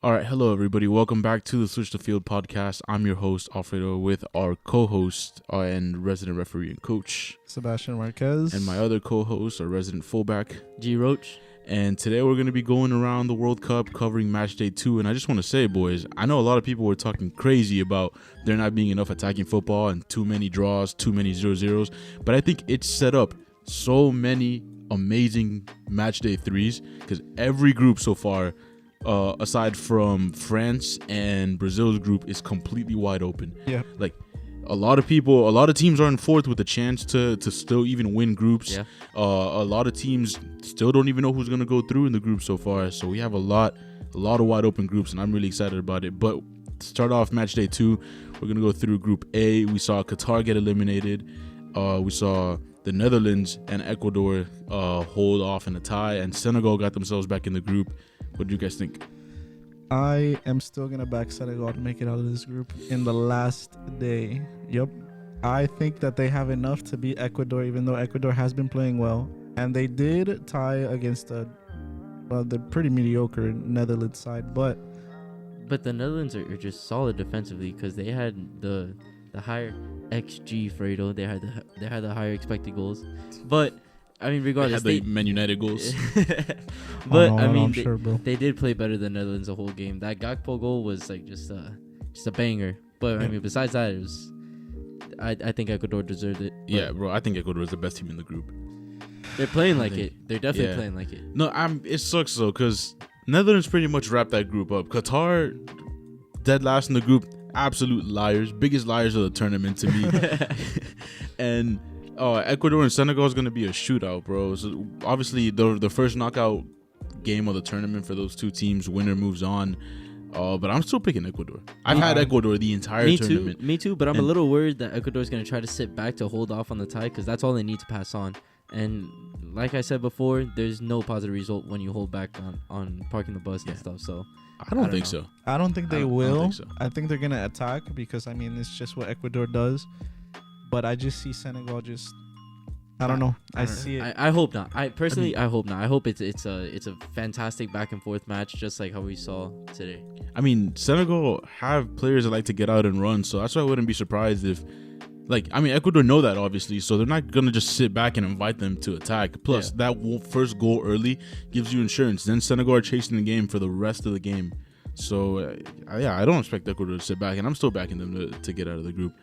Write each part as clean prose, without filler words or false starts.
All right, hello everybody. Welcome back to the Switch the Field podcast. I'm your host Alfredo with our co-host and resident referee and coach Sebastian Marquez, and my other co-host, our resident fullback G Roach. And today we're going to be going around the World Cup covering match day 2. And I just want to say, boys, I know a lot of people were talking crazy about there not being enough attacking football and too many draws, too many 0-0s. But I think it's set up so many amazing match day 3s because every group so far, aside from France and Brazil's group, is completely wide open. Yeah. Like a lot of teams are in fourth with a chance to still even win groups. Yeah. A lot of teams still don't even know who's going to go through in the group so far. So we have a lot of wide open groups, and I'm really excited about it. But to start off match day 2, we're going to go through Group A. We saw Qatar get eliminated. We saw the Netherlands and Ecuador hold off in a tie, and Senegal got themselves back in the group. What do you guys think? I am still going to back Senegal to make it out of this group in the last day. Yep. I think that they have enough to beat Ecuador, even though Ecuador has been playing well. And they did tie against the pretty mediocre Netherlands side. But the Netherlands are just solid defensively because they had the higher XG, Fredo. They had the higher expected goals. But I mean, regardless, they had the Man United goals. But I I mean, they did play better than Netherlands the whole game. That Gakpo goal was like just a banger. But I mean, besides that, it was. I think Ecuador deserved it. Yeah, bro. I think Ecuador is the best team in the group. They're playing like it. They're definitely playing like it. No, it sucks though because Netherlands pretty much wrapped that group up. Qatar, dead last in the group, absolute liars, biggest liars of the tournament to me. And Ecuador and Senegal is going to be a shootout, bro. So obviously the first knockout game of the tournament for those two teams, winner moves on. But I'm still picking Ecuador. I've had Ecuador the entire tournament. Me too, but I'm a little worried that Ecuador is going to try to sit back to hold off on the tie because that's all they need to pass on. And like I said before, there's no positive result when you hold back on parking the bus and stuff. So I don't think so. I don't think they will. I don't think so. I think they're going to attack because, I mean, it's just what Ecuador does. But I just see Senegal just... I don't know. I see it. I hope not. I hope not. I hope it's a fantastic back and forth match, just like how we saw today. I mean, Senegal have players that like to get out and run, so that's why I wouldn't be surprised if, Ecuador know that obviously, so they're not gonna just sit back and invite them to attack. Plus, that first goal early gives you insurance. Then Senegal are chasing the game for the rest of the game. So I don't expect Ecuador to sit back, and I'm still backing them to get out of the group.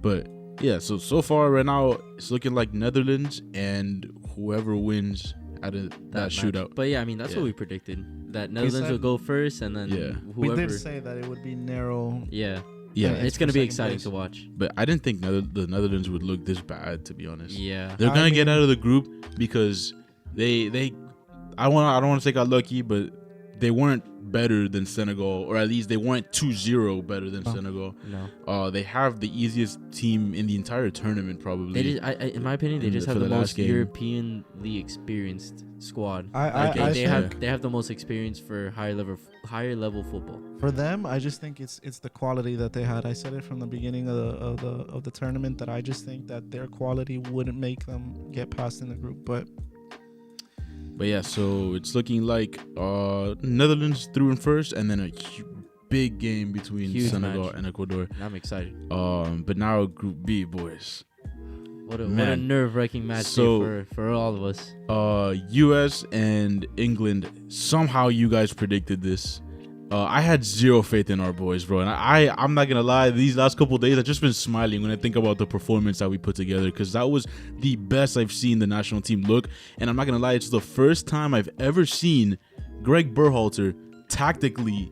But. Yeah, so far right now it's looking like Netherlands and whoever wins out of that shootout. But yeah, I mean that's what we predicted, that Netherlands will go first and then whoever. We did say that it would be narrow. Yeah, it's gonna be exciting to watch. But I didn't think the Netherlands would look this bad, to be honest. Yeah, they're gonna get out of the group because they I don't want to say got lucky, but they weren't better than Senegal, or at least they weren't 2-0 better than Senegal. No. They have the easiest team in the entire tournament, probably. In my opinion, they just have the most Europeanly experienced squad. They have the most experience for higher level football. For them, I just think it's the quality that they had. I said it from the beginning of the tournament that I just think that their quality wouldn't make them get past in the group, But yeah, so it's looking like Netherlands through in first, and then a big game between Senegal and Ecuador. I'm excited. But now Group B, boys. What a nerve-wracking match for all of us. U.S. and England. Somehow you guys predicted this. I had zero faith in our boys, bro. And I'm not going to lie, these last couple of days, I've just been smiling when I think about the performance that we put together because that was the best I've seen the national team look. And I'm not going to lie, it's the first time I've ever seen Greg Berhalter tactically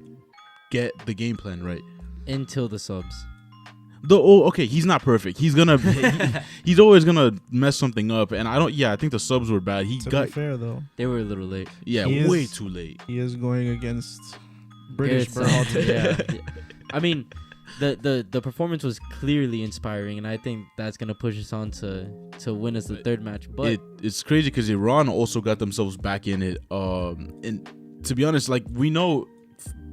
get the game plan right. Until the subs. Okay, he's not perfect. He's he's always gonna mess something up, and I think the subs were bad. To be fair though, they were a little late. Yeah, way too late. He is going against British Berhalter. Yeah. I mean, the performance was clearly inspiring, and I think that's gonna push us on to win us the third match. But it's crazy because Iran also got themselves back in it. And to be honest, like we know,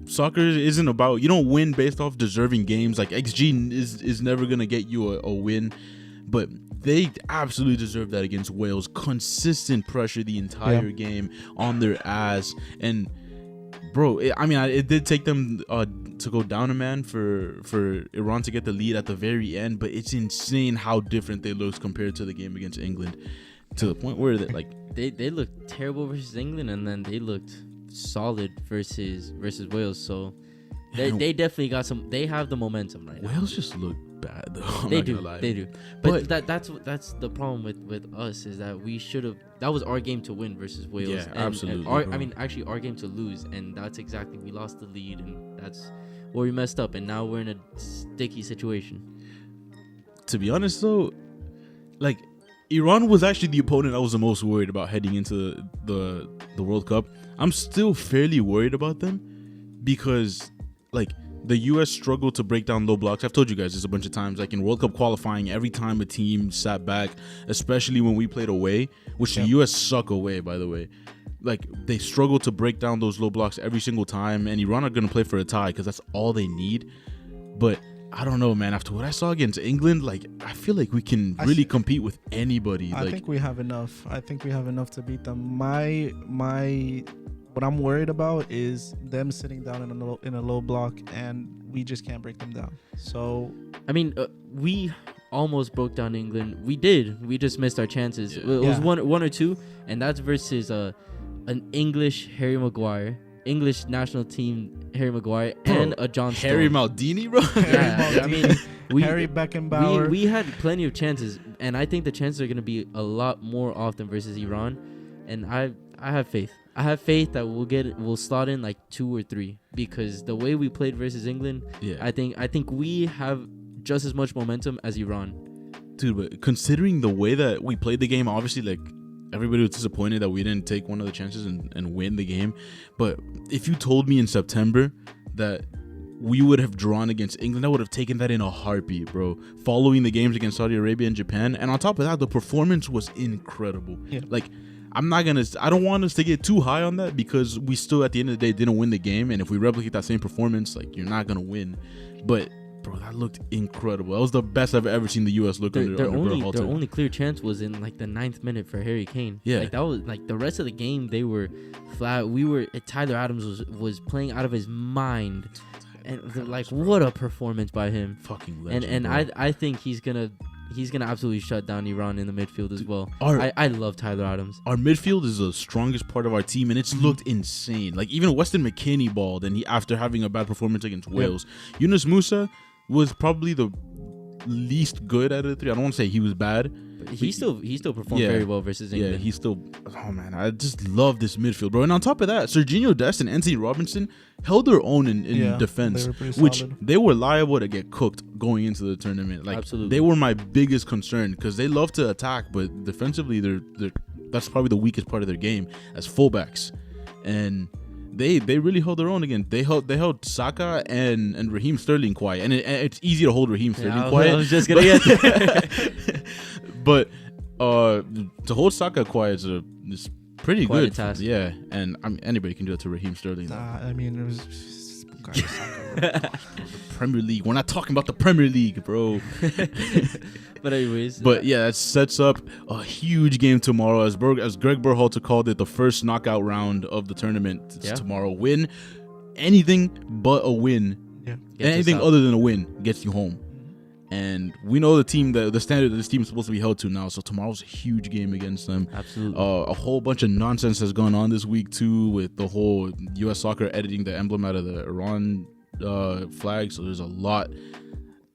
soccer isn't about, you don't win based off deserving games. Like XG is never gonna get you a win, but they absolutely deserve that against Wales. Consistent pressure the entire game on their ass, and Bro, it did take them to go down a man for Iran to get the lead at the very end, but it's insane how different they look compared to the game against England, to the point where they looked terrible versus England, and then they looked solid versus Wales. So they definitely got some. They have the momentum right now. Wales just look bad though. They do. But that's the problem with us, is that we should have. That was our game to win versus Wales. Yeah, absolutely. Actually, our game to lose, and that's exactly, we lost the lead, and that's where we messed up, and now we're in a sticky situation. To be honest though, like, Iran was actually the opponent I was the most worried about heading into the World Cup. I'm still fairly worried about them because, like, the U.S. struggled to break down low blocks. I've told you guys this a bunch of times. Like in World Cup qualifying, every time a team sat back, especially when we played away, which the U.S. suck away, by the way, like, they struggle to break down those low blocks every single time. And Iran are going to play for a tie because that's all they need. But I don't know, man. After what I saw against England, like, I feel like we can really compete with anybody. I think we have enough. I think we have enough to beat them. What I'm worried about is them sitting down in a low block, and we just can't break them down. So, I mean, we almost broke down England. We did. We just missed our chances. It was one or two, and that's versus an English Harry Maguire, English national team Harry Maguire, and a John Stones. Harry Maldini, bro. Yeah, I mean, Harry Beckenbauer. We had plenty of chances, and I think the chances are going to be a lot more often versus Iran, and I have faith. I have faith that we'll slot in like 2 or 3, because the way we played versus England, I think we have just as much momentum as Iran. Dude, but considering the way that we played the game, obviously, like, everybody was disappointed that we didn't take one of the chances and win the game. But if you told me in September that we would have drawn against England, I would have taken that in a heartbeat, bro. Following the games against Saudi Arabia and Japan, and on top of that, the performance was incredible. Yeah. Like, I don't want us to get too high on that, because we still, at the end of the day, didn't win the game. And if we replicate that same performance, like, you're not going to win. But, bro, that looked incredible. That was the best I've ever seen the U.S. look under Their only clear chance was in, like, the 9th minute for Harry Kane. Yeah. Like, that was, like, the rest of the game, they were flat. Tyler Adams was playing out of his mind. And, like, what a performance by him. Fucking legend, And bro. I think he's gonna absolutely shut down Iran in the midfield as well. I love Tyler Adams. Our midfield is the strongest part of our team, and it's looked insane. Like, even Weston McKennie balled, and after having a bad performance against Wales. Yunus Musa was probably the least good out of the 3. I don't want to say he was bad. But he still performed very well versus England. Yeah, he's still. Oh man, I just love this midfield, bro. And on top of that, Serginho Dest and Anthony Robinson held their own in defense, which they were liable to get cooked going into the tournament. Like, absolutely, they were my biggest concern, because they love to attack, but defensively, that's probably the weakest part of their game as fullbacks, and they really held their own again. They held Saka and Raheem Sterling quiet, and it's easy to hold Raheem Sterling quiet. I was just gonna get there. But to hold Saka quiet is pretty quite good. A task. Yeah, and I mean, anybody can do it to Raheem Sterling. I mean, it was the Premier League. We're not talking about the Premier League, bro. But anyways, but yeah, that sets up a huge game tomorrow. As Greg Berhalter called it, the first knockout round of the tournament. It's tomorrow. Win anything but a win. Yeah, anything other than a win gets you home. And we know the standard that this team is supposed to be held to now. So tomorrow's a huge game against them. Absolutely. A whole bunch of nonsense has gone on this week too, with the whole U.S. soccer editing the emblem out of the Iran flag. So there's a lot.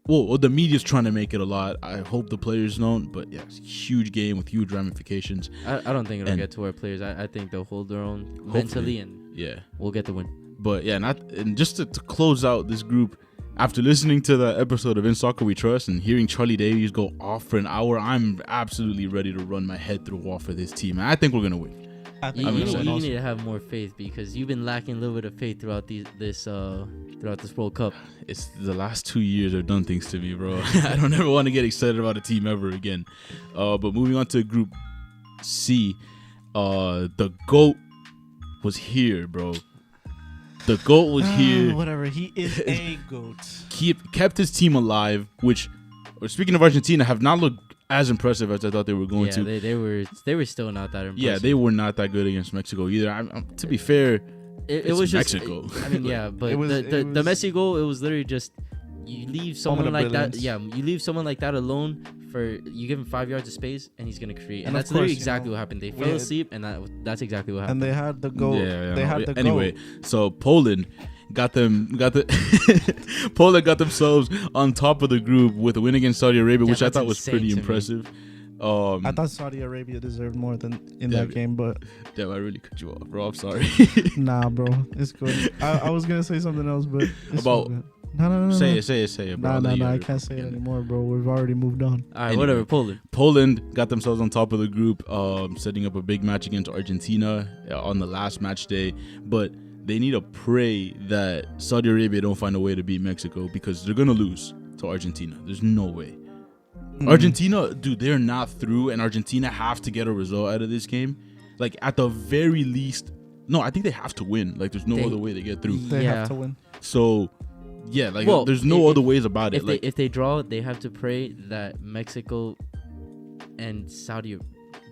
Well, the media's trying to make it a lot. I hope the players don't. But yeah, it's a huge game with huge ramifications. I don't think it'll get to our players. I think they'll hold their own mentally, and we'll get the win. But yeah, and just to close out this group, after listening to the episode of In Soccer We Trust and hearing Charlie Davies go off for an hour, I'm absolutely ready to run my head through a wall for this team. And I think we're going to win. You need to have more faith, because you've been lacking a little bit of faith throughout this World Cup. It's the last 2 years have done things to me, bro. I don't ever want to get excited about a team ever again. But moving on to Group C, the GOAT was here, bro. The GOAT was here. Whatever. He is a GOAT. Kept his team alive, which, speaking of Argentina, have not looked as impressive as I thought they were going to. They were still not that impressive. Yeah, they were not that good against Mexico either. To be fair, it was just Mexico. I mean, yeah, but It was- the it the was- Messi goal, it was literally just you leave someone Moment like of that. brilliance. Yeah, you leave someone like that alone for you give him 5 yards of space and he's gonna create. And And of that's literally course, you exactly know, what happened. They we fell had- asleep, and that's exactly what happened. And they had the goal. Yeah, They no, had the anyway. goal. So Poland got the Poland got themselves on top of the group with a win against Saudi Arabia, Yeah, which I that's thought was insane pretty to me. impressive. I thought Saudi Arabia deserved more than in Yeah, that game, but damn, I really cut you off, bro. I'm sorry. nah, bro, it's good. I was gonna say something else, but it's About- all good. No. Say it, bro. Nah, I'll let you I have can't say it again. anymore, bro. We've already moved on. All right, Anyway. whatever. Poland. Poland got themselves on top of the group, setting up a big match against Argentina on the last match day. But they need to pray that Saudi Arabia don't find a way to beat Mexico because they're gonna lose to Argentina. There's no way. Argentina, dude, they're not through, and Argentina have to get a result out of this game. Like at the very least, no, I think they have to win. Like there's no They- other way to get through. They Yeah. have to win. So, yeah, like Well, there's no if- other ways about it. If Like they if they draw, they have to pray that Mexico and Saudi.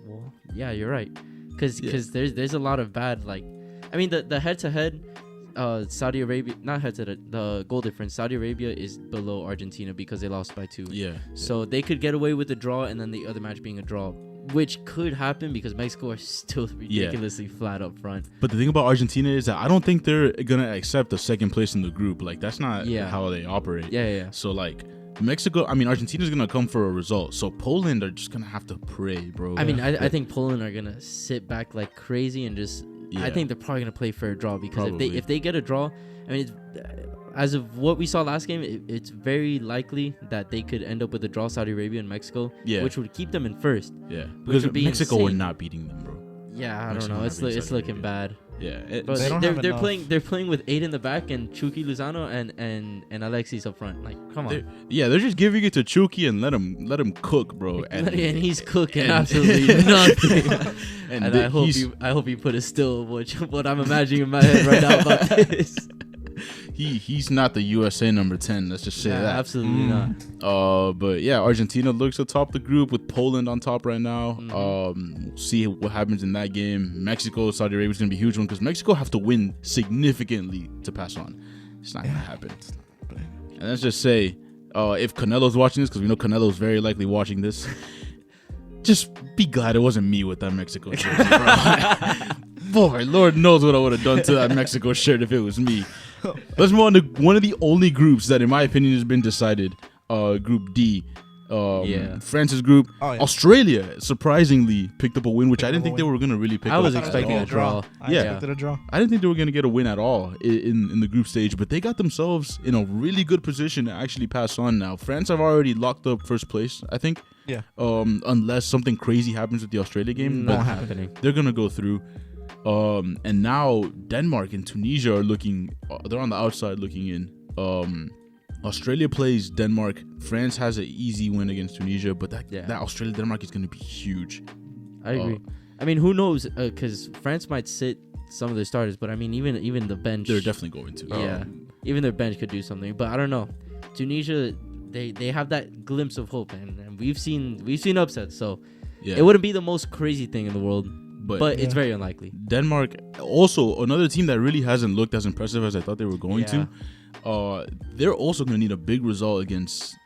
Well, yeah, you're right. Because there's a lot of bad, like, I mean the head to head, Saudi Arabia, not head to head, the goal difference. Saudi Arabia is below Argentina because they lost by 2. yeah, So they could get away with the draw, and then the other match being a draw, which could happen because Mexico are still ridiculously flat up front. But the thing about Argentina is that I don't think they're gonna accept the second place in the group. Like that's not Yeah. how they operate. Yeah. So like Mexico, I mean Argentina's gonna come for a result. So Poland are just gonna have to pray, bro. I mean, I think Poland are gonna sit back like crazy and just. Yeah. I think they're probably gonna play for a draw because Probably. if they get a draw, I mean, as of what we saw last game, it's very likely that they could end up with a draw, Saudi Arabia and Mexico, Yeah. which would keep them in first. Yeah, because would be Mexico were insane. not beating them, bro. Yeah, I Mexico don't know. not beating It's Saudi looking Arabia. bad. Yeah, But They don't have they're enough. they're playing with 8 in the back and Chucky Lozano and Alexis up front. Like, come on. they're just giving it to Chucky and let him cook, bro. And he's cooking and- absolutely nothing. and And I hope you put it still what I'm imagining in my head right now about this. he's not the USA number 10. Let's just say Yeah, that. absolutely not. But yeah, Argentina looks atop the group with Poland on top right now. We'll see what happens in that game. Mexico, Saudi Arabia is gonna be a huge one because Mexico have to win significantly to pass on. It's not gonna happen. And let's just say, if Canelo's watching this, because we know Canelo's very likely watching this, just be glad it wasn't me with that Mexico shirt, bro. Boy, Lord knows what I would have done to that Mexico shirt if it was me. Let's move on to one of the only groups that, in my opinion, has been decided. Group D. France's group. Oh, yeah. Australia surprisingly picked up a win, which I didn't think they were gonna really pick I up. was at expecting all. a draw. I Yeah. expected a draw. I didn't think they were gonna get a win at all in the group stage, but they got themselves in a really good position to actually pass on now. France have already locked up first place, I think. Yeah. Unless something crazy happens with the Australia game, Not but happening. they're gonna go through. And now Denmark and Tunisia are looking. They're on the outside looking in. Australia plays Denmark. France has an easy win against Tunisia, but that Australia Denmark is gonna be huge. I agree. I mean, who knows? Because France might sit some of their starters, but I mean, even the bench. They're definitely going to. Yeah, even their bench could do something. But I don't know. Tunisia, they have that glimpse of hope, and we've seen upsets. So Yeah. it wouldn't be the most crazy thing in the world, but it's very unlikely. Denmark, also another team that really hasn't looked as impressive as I thought they were going to. They're also going to need a big result against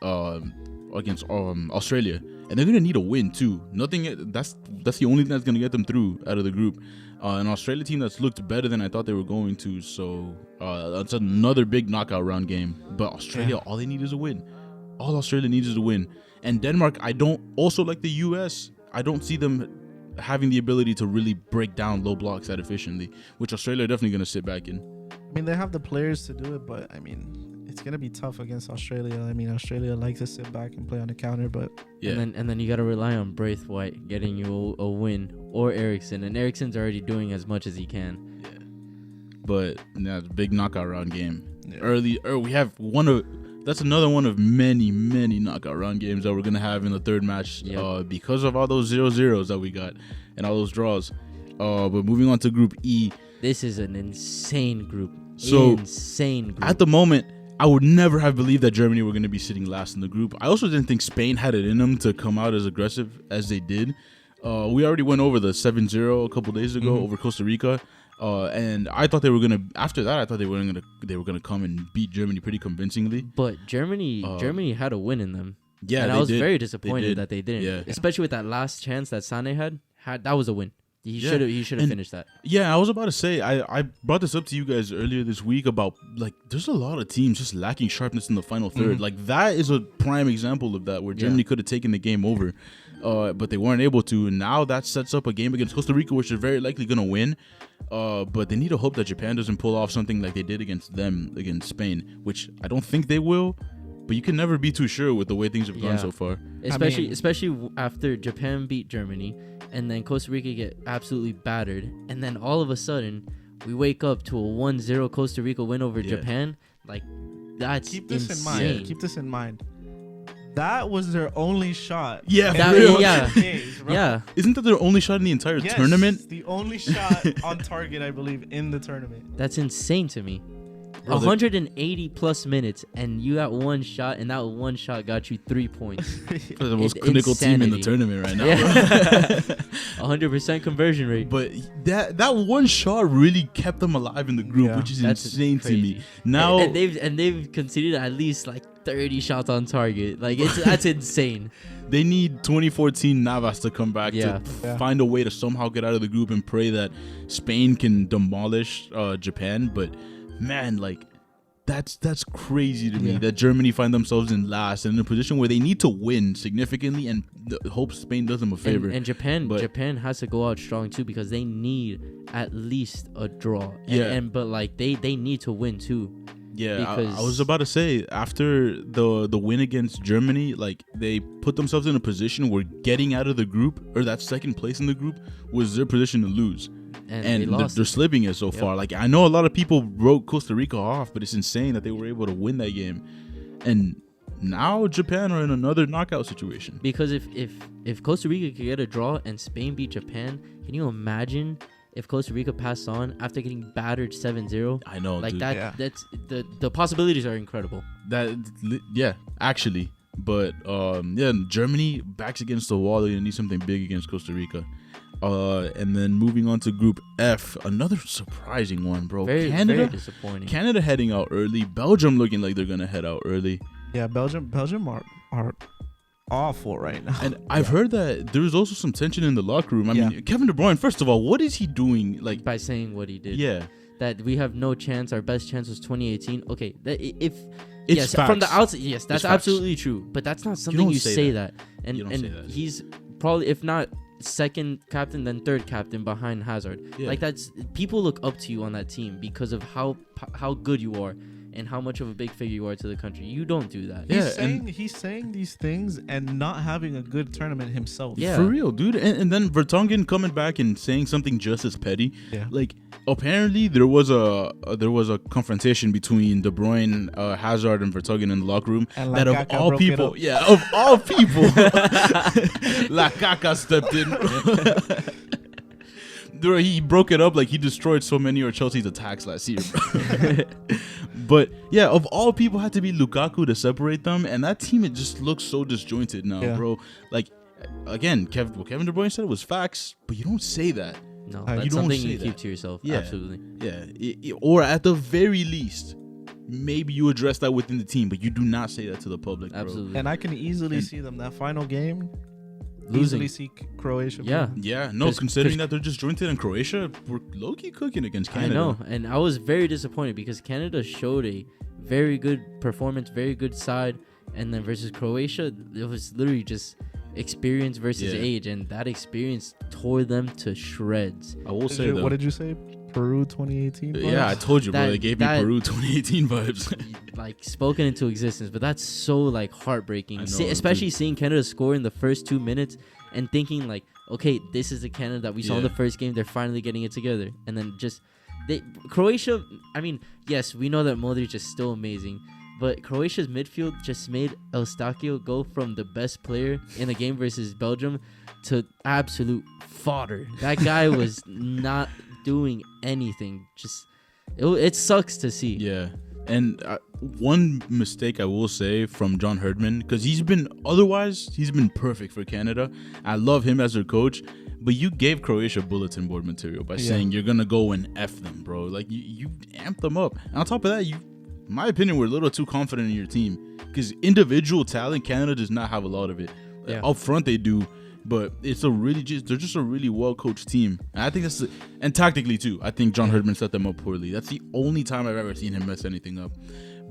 Australia, and they're going to need a win too. That's the only thing that's going to get them through out of the group. An Australia team that's looked better than I thought they were going to. So that's another big knockout round game. But Australia, all they need is a win. All Australia needs is a win. And Denmark, I don't also like the US. I don't see them having the ability to really break down low blocks that efficiently, which Australia are definitely going to sit back in. I mean, they have the players to do it, but I mean, it's gonna be tough against Australia. I mean, Australia likes to sit back and play on the counter, but Yeah. And then you got to rely on Braithwaite getting you a win, or Eriksson, and Eriksson's already doing as much as he can. Yeah. But that's a big knockout round game. Yeah. We have that's another one of many knockout round games that we're gonna have in the third match. Yep. Because of all those 0-0s that we got and all those draws. But moving on to Group E. This is an insane group. So, insane group. At the moment, I would never have believed that Germany were going to be sitting last in the group. I also didn't think Spain had it in them to come out as aggressive as they did. We already went over the 7-0 a couple days ago over Costa Rica. And I thought they were gonna. After that, I thought they were gonna come and beat Germany pretty convincingly. But Germany had a win in them. Yeah, and I was very disappointed that they didn't. Yeah. Especially with that last chance that Sané had. That was a win. He should have finished that. Yeah, I was about to say, I brought this up to you guys earlier this week about, like, there's a lot of teams just lacking sharpness in the final third. Like, that is a prime example of that, where Germany could have taken the game over, but they weren't able to. And now that sets up a game against Costa Rica, which they're very likely going to win. But they need to hope that Japan doesn't pull off something like they did against Spain, which I don't think they will. But you can never be too sure with the way things have gone so far. Especially after Japan beat Germany, and then Costa Rica get absolutely battered, and then all of a sudden we wake up to a 1-0 Costa Rica win over Japan. Like, that's Keep this insane. Keep this in mind. That was their only shot. Yeah, Yeah. Isn't that their only shot in the entire tournament? The only shot on target, I believe, in the tournament. That's insane to me. Bro, 180 plus minutes, and you got one shot, and that one shot got you 3 points. The most clinical team in the tournament right now. 100% conversion rate. But that one shot really kept them alive in the group, which is insane to me. Now and they've conceded at least like 30 shots on target. Like, that's insane. They need 2014 Navas to come back to find a way to somehow get out of the group and pray that Spain can demolish Japan. But man, like, that's crazy to me that Germany find themselves in last and in a position where they need to win significantly and hope Spain does them a favor. And Japan has to go out strong too, because they need at least a draw. But like they need to win too. Yeah, I was about to say, after the win against Germany, like, they put themselves in a position where getting out of the group, or that second place in the group, was their position to lose. And they're slipping it so far. Like, I know a lot of people wrote Costa Rica off, but it's insane that they were able to win that game. And now Japan are in another knockout situation. Because if Costa Rica could get a draw and Spain beat Japan, can you imagine if Costa Rica passed on after getting battered 7-0? I know, like, dude. That's the possibilities are incredible. Actually. But Germany backs against the wall. They're gonna need something big against Costa Rica. And then moving on to Group F, another surprising one, bro. Canada, very disappointing. Canada heading out early. Belgium looking like they're gonna head out early. Yeah, Belgium are awful right now. And I've heard that there's also some tension in the locker room. I mean, Kevin De Bruyne, first of all, what is he doing? Like, by saying what he did. Yeah. That we have no chance. Our best chance was 2018. Okay, It's facts. From the outside, yes, that's absolutely true. But that's not something you say that. And he's probably, if not second captain, then third captain behind Hazard. Yeah. Like, that's, people look up to you on that team because of how good you are and how much of a big figure you are to the country. You don't do that. He's saying these things and not having a good tournament himself. Yeah, for real, dude. And then Vertonghen coming back and saying something just as petty. Yeah. Like, apparently there was a confrontation between De Bruyne, Hazard, and Vertonghen in the locker room. And that of all people, La Caca stepped in. He broke it up. Like, he destroyed so many of Chelsea's attacks last year, bro. But yeah, of all people, had to be Lukaku to separate them, and that team, it just looks so disjointed now, bro. Like, again, what Kevin De Bruyne said was facts, but you don't say that. No, that's something you keep to yourself. Yeah. Absolutely. Yeah, or at the very least, maybe you address that within the team, but you do not say that to the public, bro. Absolutely. And I can easily see them that final game losing. Easily see Croatia. Yeah. No, considering that they're disjointed, and Croatia were low-key cooking against Canada. I know, and I was very disappointed because Canada showed a very good performance, very good side, and then versus Croatia, it was literally just experience versus age, and that experience tore them to shreds. I will say, though. What did you say? Peru 2018 vibes? Yeah, I told you, bro. They gave me Peru 2018 vibes. Like, spoken into existence, but that's so, like, heartbreaking. Especially seeing Canada score in the first 2 minutes and thinking, like, okay, this is the Canada that we saw in the first game. They're finally getting it together. And then Croatia, I mean, yes, we know that Modric is still amazing, but Croatia's midfield just made Eustáquio go from the best player in the game versus Belgium to absolute fodder. That guy was not doing anything. Just it sucks to see. Yeah. And one mistake I will say from John Herdman, because he's been perfect for Canada. I love him as their coach, But you gave Croatia bulletin board material by saying you're gonna go and F them, bro. Like you amped them up. And on top of that, in my opinion, were a little too confident in your team because individual talent, Canada does not have a lot of it. Up front they do, but they're just a really well coached team. And I think and tactically too. I think John Herdman set them up poorly. That's the only time I've ever seen him mess anything up.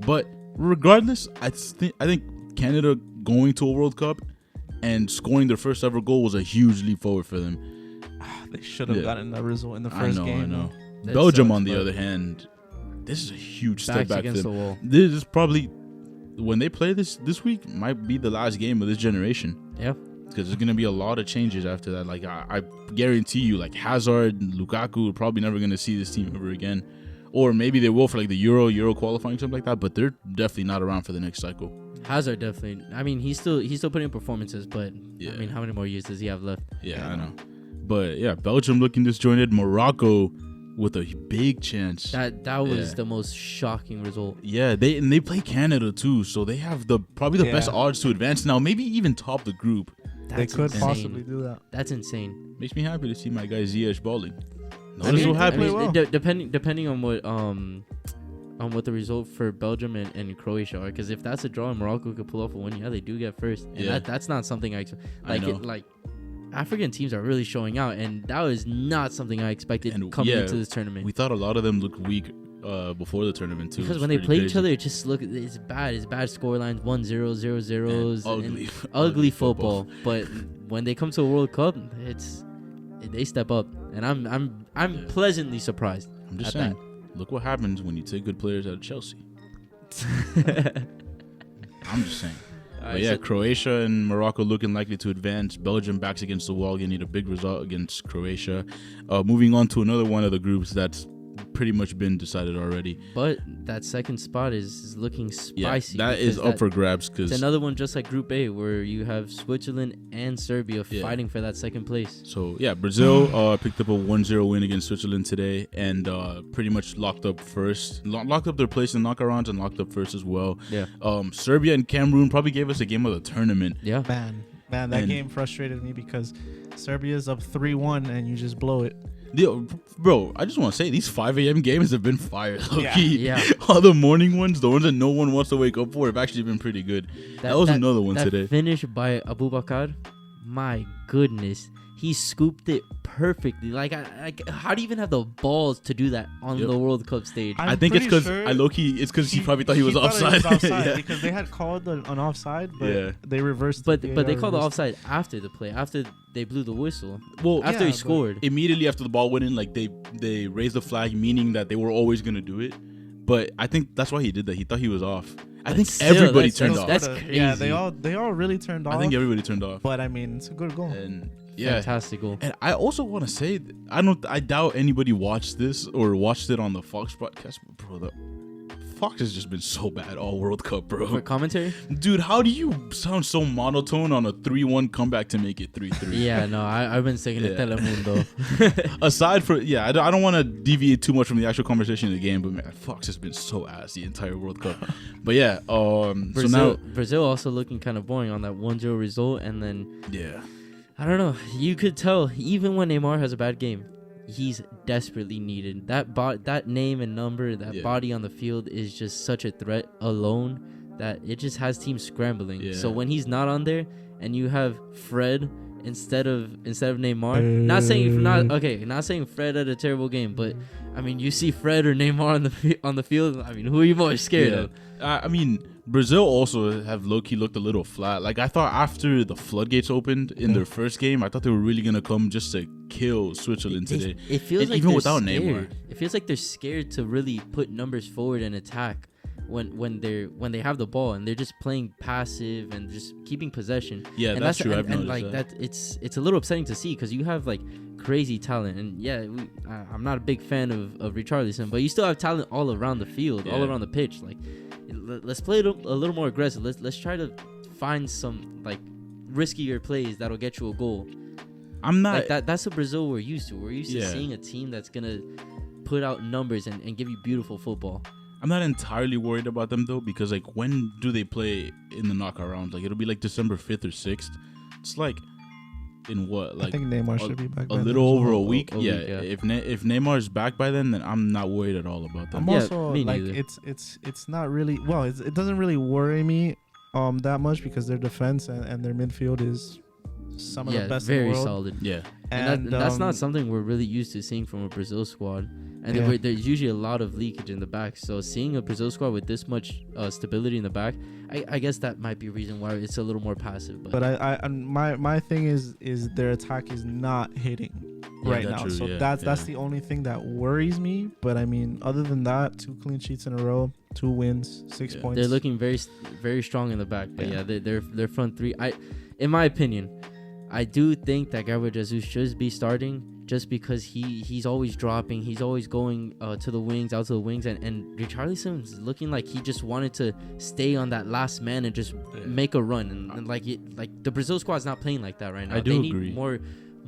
But regardless, I think Canada going to a World Cup and scoring their first ever goal was a huge leap forward for them. They should have gotten that result in the first game. I know. Belgium, on the other hand, this is a huge step back for them. The wall. This is probably, when they play this week, might be the last game of this generation. Yeah. Because there's going to be a lot of changes after that. Like, I guarantee you, like, Hazard, Lukaku are probably never going to see this team ever again. Or maybe they will for, like, the Euro qualifying, something like that. But they're definitely not around for the next cycle. Hazard definitely. I mean, he's still putting in performances, but I mean, how many more years does he have left? Yeah, I know. But yeah, Belgium looking disjointed. Morocco with a big chance. That was the most shocking result. Yeah, they play Canada too, so they have probably the best odds to advance now. Maybe even top the group. They could possibly do that. That's insane. Makes me happy to see my guy Ziyech balling. So happy. Depending on what the result for Belgium and Croatia are, because if that's a draw and Morocco could pull off a win, they do get first. And that's not something I African teams are really showing out, and that was not something I expected coming into this tournament. We thought a lot of them looked weak before the tournament too. Because when they play each other, it just it's bad. It's bad scorelines, 1-0, 0-0s, ugly football. But when they come to a World Cup, they step up, and I'm pleasantly surprised. I'm just saying. Look what happens when you take good players out of Chelsea. I'm just saying. But yeah, Croatia and Morocco looking likely to advance. Belgium backs against the wall. You need a big result against Croatia. Moving on to another one of the groups that's pretty much been decided already. But that second spot is looking spicy. Yeah, that is up for grabs. It's another one just like Group A where you have Switzerland and Serbia fighting for that second place. So, yeah, Brazil picked up a 1-0 win against Switzerland today and pretty much locked up first. Locked up their place in knockarounds and locked up first as well. Yeah. Serbia and Cameroon probably gave us a game of the tournament. Yeah. Man, that game frustrated me because Serbia's up 3-1 and you just blow it. Bro, I just want to say these 5 a.m. games have been fire. Yeah. All the morning ones, the ones that no one wants to wake up for, have actually been pretty good. That was another one today. That finish by Abubakar, my goodness. He scooped it perfectly. Like, how do you even have the balls to do that on the World Cup stage? I think it's because it's because he probably thought he was offside. Because they had called an offside, but they reversed. But they called the offside after the play, after they blew the whistle. Well, after he scored, immediately after the ball went in, like they raised the flag, meaning that they were always gonna do it. But I think that's why he did that. He thought he was off. I think everybody turned off. That's crazy. Yeah, they all really turned off. I think everybody turned off. But I mean, it's a good goal. And fantastic goal. And I also want to say, I doubt anybody watched this or watched it on the Fox broadcast, bro. The Fox has just been so bad all World Cup, bro. For commentary? Dude, how do you sound so monotone on a 3-1 comeback to make it 3-3? Yeah, no, I've been sticking to Telemundo. Aside from, I don't want to deviate too much from the actual conversation of the game, but man, Fox has been so ass the entire World Cup. But yeah, Brazil also looking kind of boring on that 1-0 result, and then I don't know. You could tell even when Neymar has a bad game, he's desperately needed. That name and number, that body on the field is just such a threat alone that it just has teams scrambling. Yeah. So when he's not on there and you have Fred instead of Neymar, not saying Fred had a terrible game, but I mean, you see Fred or Neymar on the field. I mean, who are you more scared of? I mean, Brazil also have low-key looked a little flat. Like, I thought after the floodgates opened in their first game, I thought they were really going to come just to kill Switzerland today. It feels like even they're without scared. Neymar. It feels like they're scared to really put numbers forward and attack when they have the ball, and they're just playing passive and just keeping possession. Yeah, and that's true. I've noticed like that. It's a little upsetting to see because you have like crazy talent, and I'm not a big fan of Richarlison, but you still have talent all around the field, all around the pitch. Like, let's play it a little more aggressive. Let's try to find some like riskier plays that'll get you a goal. I'm not like that. That's what Brazil we're used to. We're used to seeing a team that's gonna put out numbers and give you beautiful football. I'm not entirely worried about them though, because like, when do they play in the knockout rounds? Like, it'll be like December 5th or 6th. It's like in what, I think Neymar should be back. A little over a week. A Yeah, week, yeah. If Neymar's back by then I'm not worried at all about that. I'm Yeah, also me like neither. it's not really it doesn't really worry me that much because their defense and their midfield is some of the best in very the world. solid. Yeah, And that's not something we're really used to seeing from a Brazil squad. And Yeah. there's usually a lot of leakage in the back. So seeing a Brazil squad with this much stability in the back, I guess that might be a reason why it's a little more passive. But my thing is their attack is not hitting right that's now. true, So yeah, that's the only thing that worries me. But I mean, other than that, 2 clean sheets in a row, 2 wins, 6 points. they're looking very very strong in the back. But Yeah. their front three. In my opinion, I do think that Gabriel Jesus should be starting just because he's always dropping. He's always going to the wings, out to the wings. And Richarlison's looking like he just wanted to stay on that last man and just make a run. And like the Brazil squad's not playing like that right now. I do they agree. need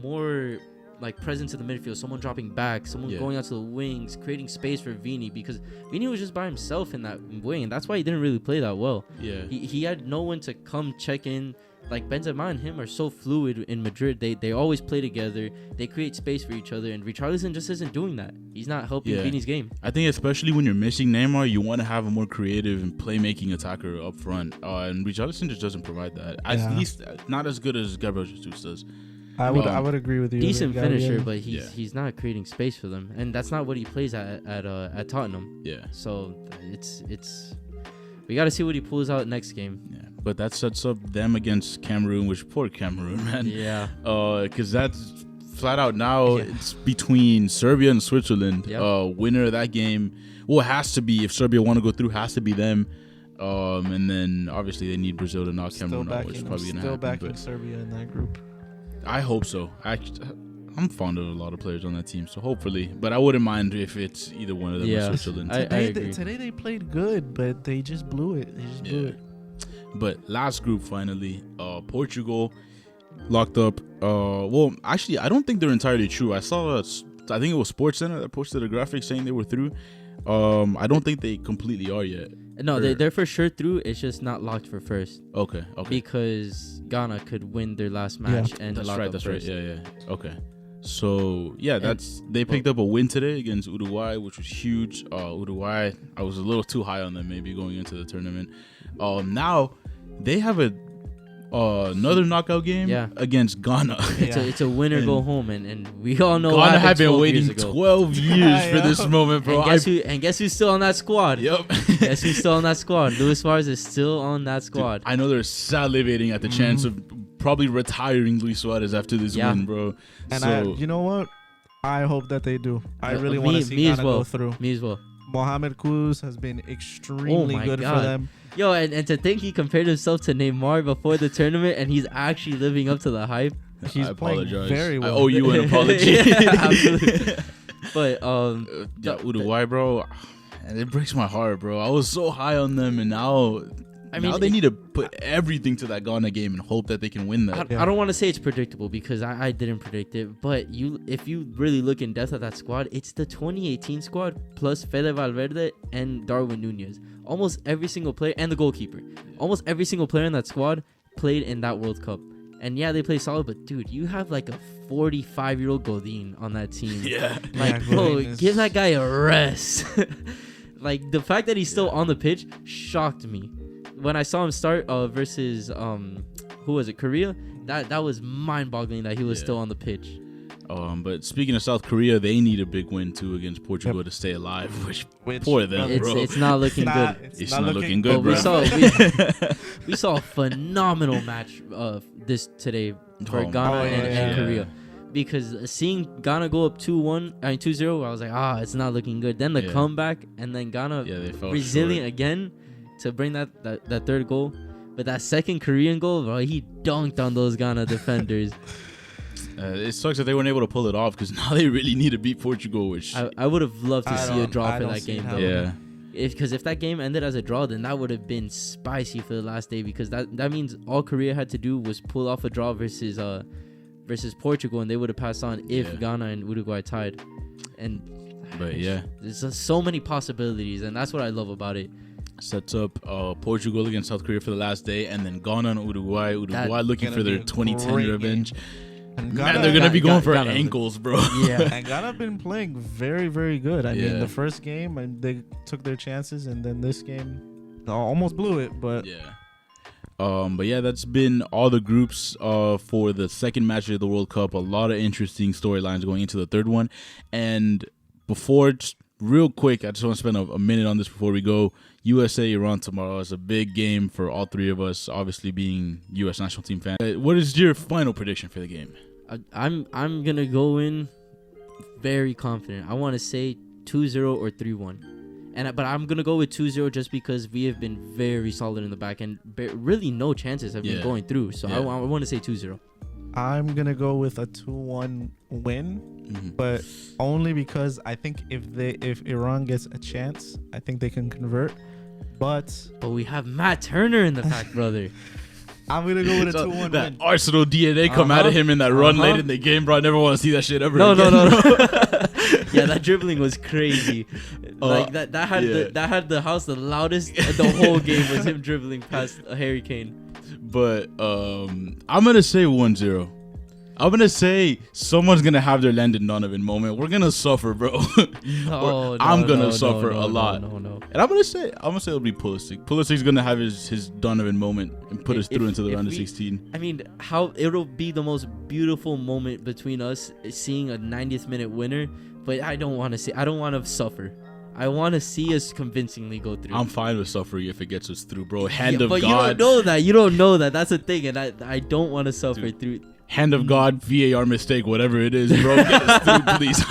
more like presence in the midfield. Someone dropping back. Someone going out to the wings, creating space for Vini. Because Vini was just by himself in that wing. And that's why he didn't really play that well. yeah. He had no one to come check in. Like Benzema and him are so fluid in Madrid. They always play together. They create space for each other. And Richarlison just isn't doing that. He's not helping Vini's game. I think especially when you're missing Neymar, you want to have a more creative and playmaking attacker up front. And Richarlison just doesn't provide that. At least not as good as Gabriel Jesus does. I would agree with you. Decent Gabriel. finisher, but he's not creating space for them, and that's not what he plays at Tottenham. Yeah. So it's we got to see what he pulls out next game. Yeah. But that sets up them against Cameroon, which poor Cameroon, man. Yeah. Because that's flat out now. It's between Serbia and Switzerland. Yep. Winner of that game, well, it has to be, if Serbia want to go through, has to be them. And then obviously they need Brazil to knock Cameroon out, which is probably gonna happen. Backing Serbia in that group. I hope so. I'm fond of a lot of players on that team, so hopefully. But I wouldn't mind if it's either one of them or Switzerland. I agree. Today they played good, but they just blew it. Blew it. But last group finally, Portugal locked up. Well, actually, I don't think they're entirely true. I think it was SportsCenter that posted a graphic saying they were through. I don't think they completely are yet. No, they're for sure through. It's just not locked for first. Okay. Because Ghana could win their last match and That's lock right. up That's first. right. Yeah. Okay. So they picked up a win today against Uruguay, which was huge. Uruguay, I was a little too high on them maybe going into the tournament. Now they have another knockout game against Ghana. It's a winner go home, and we all know Ghana have been 12 waiting years ago. 12 years for this moment, bro. And guess who's still on that squad? Yep. Guess who's still on that squad? Luis Suarez is still on that squad. Dude, I know they're salivating at the chance of probably retiring Luis Suarez after this win, bro. And you know what? I hope that they do. I really want to see Ghana go through. Me as well. Mohamed Kudus has been extremely good for them. Yo, and to think he compared himself to Neymar before the tournament, and he's actually living up to the hype. He's playing very well. I owe you an apology. Yeah, absolutely. But Uruguay, bro, and it breaks my heart, bro. I was so high on them, and now they need to put everything to that Ghana game and hope that they can win that. I don't want to say it's predictable because I didn't predict it, but if you really look in depth at that squad, it's the 2018 squad plus Fede Valverde and Darwin Nunez. Almost every single player, and the goalkeeper, almost every single player in that squad played in that World Cup. And yeah, they play solid, but dude, you have like a 45-year-old Godin on that team. Yeah. Like, bro, give that guy a rest. Like, the fact that he's still on the pitch shocked me. When I saw him start versus who was it, Korea? That was mind-boggling that he was still on the pitch. But speaking of South Korea, they need a big win too against Portugal to stay alive. Which poor them, bro. It's not looking good. It's not looking good, bro. We saw a phenomenal match this today for Ghana and Korea. Because seeing Ghana go up 2-0, I was like, it's not looking good. Then the comeback, and then Ghana resilient again to bring that third goal. But that second Korean goal, bro, he dunked on those Ghana defenders. It sucks that they weren't able to pull it off because now they really need to beat Portugal. Which I would have loved to see a draw for that game, though. Yeah. Because if that game ended as a draw, then that would have been spicy for the last day. Because that means all Korea had to do was pull off a draw versus Portugal, and they would have passed on if Ghana and Uruguay tied. There's just so many possibilities, and that's what I love about it. Sets up Portugal against South Korea for the last day, and then Ghana and Uruguay looking for their 2010 revenge. And Man, they're gonna be going for Ghana. ankles, bro. Yeah. And Ghana have been playing very, very good. I mean, Yeah. the first game, and they took their chances, and then this game, almost blew it. But Yeah. But yeah, that's been all the groups for the second match of the World Cup. A lot of interesting storylines going into the third one. And before, just real quick, I just want to spend a minute on this before we go. USA Iran tomorrow is a big game for all three of us, obviously being U.S. national team fans. What is your final prediction for the game? I'm gonna go in very confident. I want to say 2-0 or 3-1. But I'm going to go with 2-0 just because we have been very solid in the back and really no chances have been going through. So I want to say 2-0. I'm going to go with a 2-1 win, but only because I think if Iran gets a chance, I think they can convert. But we have Matt Turner in the pack, brother. I'm going to go with a 2-1 that win. Arsenal DNA come out of him in that run late in the game, bro. I never want to see that shit ever No. again. Yeah, that dribbling was crazy. Like that had the house the loudest the whole game was him dribbling past Harry Kane. But I'm gonna say 1-0. I'm gonna say someone's gonna have their Landon Donovan moment. We're gonna suffer, bro. I'm gonna suffer a lot. No. And I'm gonna say it'll be Pulisic. Pulisic's gonna have his Donovan moment and put us through into the round of 16. I mean, how it'll be the most beautiful moment between us seeing a 90th minute winner. But I don't want to suffer. I want to see us convincingly go through. I'm fine with suffering if it gets us through, bro. Hand of but God. You don't know that. That's the thing, and I don't want to suffer through. Hand of God, VAR mistake, whatever it is, bro. Get us through, please.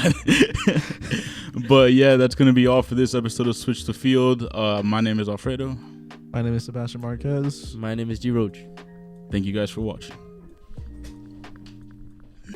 But yeah, that's gonna be all for this episode of Switch to Field. My name is Alfredo. My name is Sebastian Marquez. My name is G Roach. Thank you guys for watching.